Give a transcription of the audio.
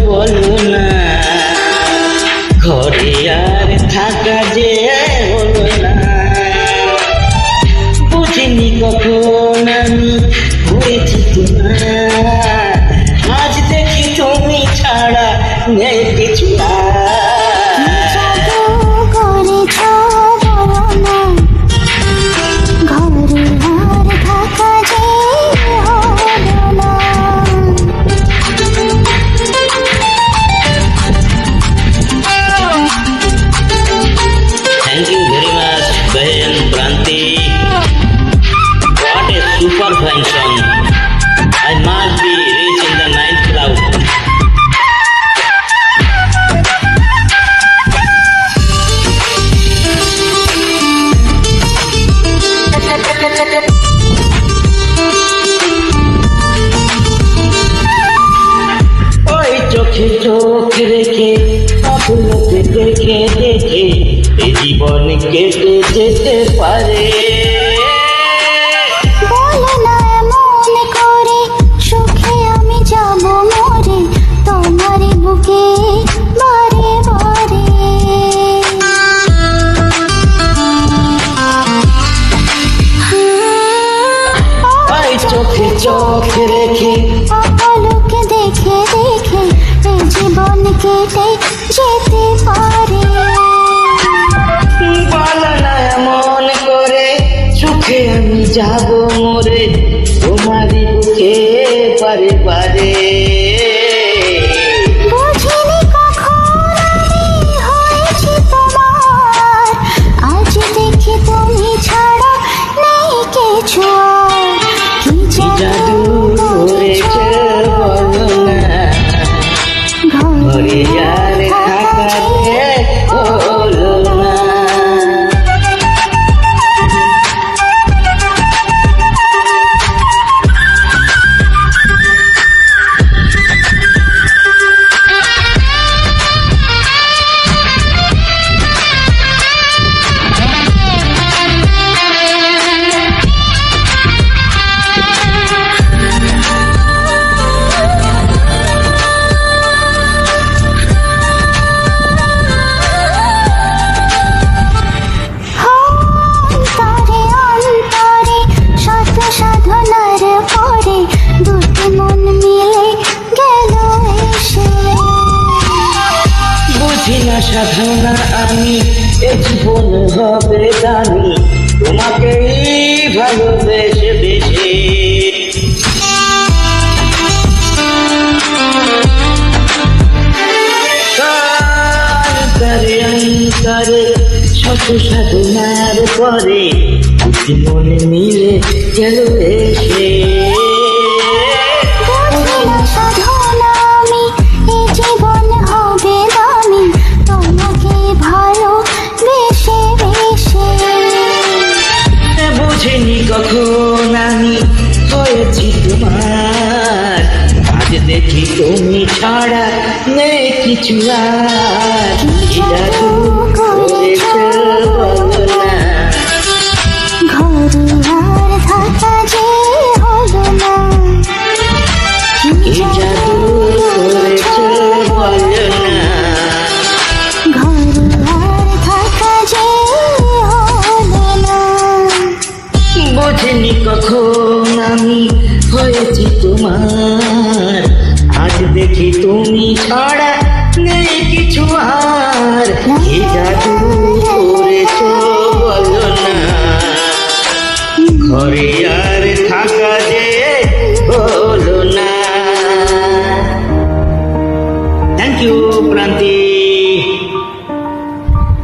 বলো না ঘরে আর থাকা যে হলো না, বুঝিনি কখন আমি হয়েছি তোমার, আজ দেখি তুমি ছাড়া নেই কিছু super fine song. I must be reaching the ninth cloud. ওই চোখে চোখ রেখে স্বপ্নকে দেখে দেখে এই জীবন কেটে যেতে পারে। চোখে চোখ রেখে আলোকে দেখে দেখে এই জীবন কেটে যেতে পারে। বলো না এমন করে সুখে আমি যাব মরে তোমারই বুকে পারে পারে। বুঝিনি কখন আমি হয়েছি তোমার, আজ দেখি তুমি ছাড়া নেই কিছু। জাদু করেছে বলো না ঘরে আর থাকাতে হলো না। সাধনা আমি এ জীবন হবে জানি তোমাকেই ভালোবেসে বেশি। অন্তরে অন্তরে শত সাধনার পরে জীবন মিলে গেল এসে। কখন আমি হয়েছি তোমার, আজ দেখি তুমি ছাড়া নেই কিছু আর। জাদু করেছে বলো না ঘরে আর থাকা যে হলো না। জাদু করেছে বলো না ঘরে আর থাকা যে হলো না। বুঝিনি কখন আমি হয়েছি তোমার, আজ দেখি তুমি ছাড়া নেই কিছু আর, কি জাদু করেছো বলো না, ঘরে